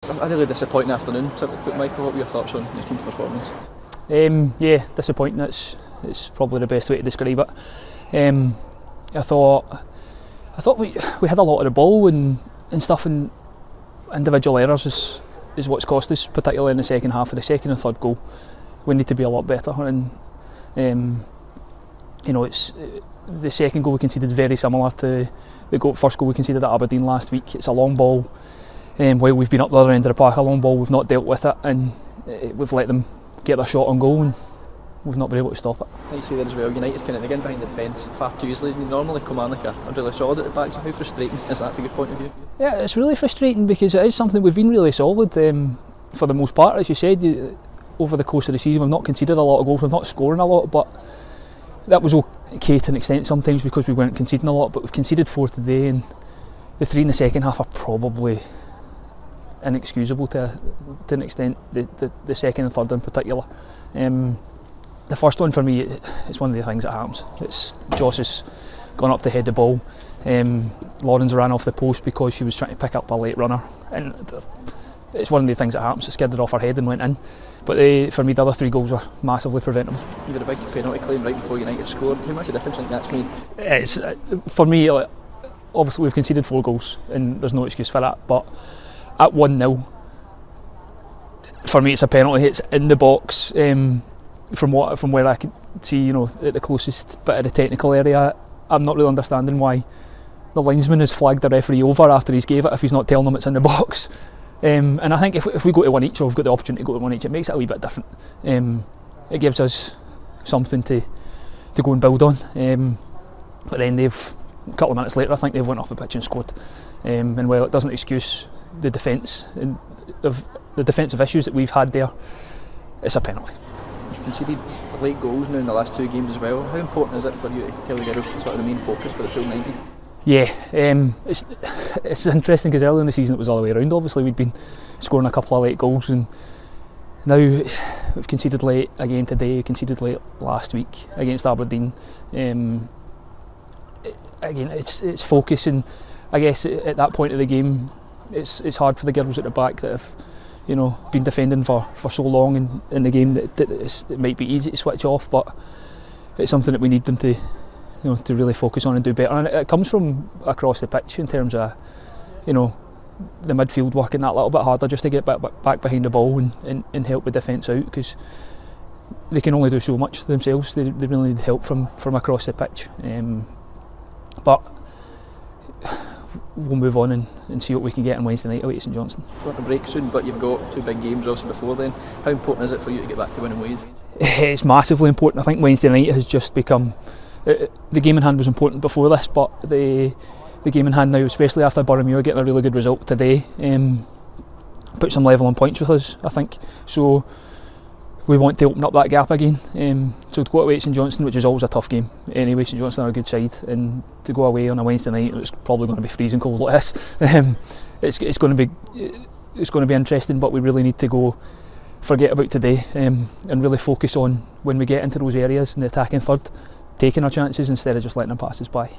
A really disappointing afternoon, simply put, Michael. What were your thoughts on your team's performance? Yeah, disappointing. It's probably the best way to describe it. I thought we had a lot of the ball and stuff, and individual errors is what's cost us, particularly in the second half. Of the second and third goal, we need to be a lot better. And it's the second goal we conceded very similar to the first goal we conceded at Aberdeen last week. It's a long ball. While we've been up the other end of the park, a long ball, we've not dealt with it, and we've let them get their shot on goal, and we've not been able to stop it. Like you say there as well, United kind of again behind the defence far too easily. Normally Kilmarnock are really solid at the back, so how frustrating is that from your point of view? Yeah, it's really frustrating because it is something we've been really solid for the most part. As you said, over the course of the season we've not conceded a lot of goals, we're not scoring a lot, but that was okay to an extent sometimes because we weren't conceding a lot, but we've conceded 4 today, and the 3 in the second half are probably inexcusable to an extent, the second and third in particular. The first one for me, it's one of the things that happens. It's Joss has gone up to head the ball. Lawrence ran off the post because she was trying to pick up a late runner, and it's one of the things that happens. It skidded off her head and went in. But for me, the other 3 goals are massively preventable. You had a big penalty claim right before United scored. How much of a difference do you think that's made? It's for me, obviously we've conceded 4 goals and there's no excuse for that, but at 1-0, for me it's a penalty. It's in the box. From where I could see, at the closest bit of the technical area, I'm not really understanding why the linesman has flagged the referee over after he's gave it if he's not telling them it's in the box. And I think if we go to 1 each, or we've got the opportunity to go to 1 each, it makes it a wee bit different. It gives us something to go and build on. But then a couple of minutes later, I think they've went off the pitch and scored. And while it doesn't excuse the defence and of the defensive issues that we've had there, it's a penalty. You've conceded late goals now in the last 2 games as well. How important is it for you to tell the girls to sort of remain focused for the full 90? Yeah, it's interesting because earlier in the season it was all the way around. Obviously we'd been scoring a couple of late goals, and now we've conceded late again today, conceded late last week against Aberdeen. Again, it's focus, and I guess at that point of the game it's hard for the girls at the back that have been defending for so long in the game that it might be easy to switch off, but it's something that we need them to really focus on and do better. And it comes from across the pitch in terms of the midfield working that little bit harder just to get back behind the ball and help the defence out, because they can only do so much themselves. They really need help from across the pitch. But we'll move on and see what we can get on Wednesday night away at St Johnstone. We're on a break soon, but you've got 2 big games also before then. How important is it for you to get back to winning ways? It's massively important. I think Wednesday night has just become... the game in hand was important before this, but the game in hand now, especially after Boroughmuir getting a really good result today, put some level on points with us, I think. So we want to open up that gap again. So to go away at St Johnstone, which is always a tough game anyway, St Johnstone are a good side, and to go away on a Wednesday night, it's probably going to be freezing cold like this. It's going to be interesting, but we really need to forget about today and really focus on when we get into those areas in the attacking third, taking our chances instead of just letting them pass us by.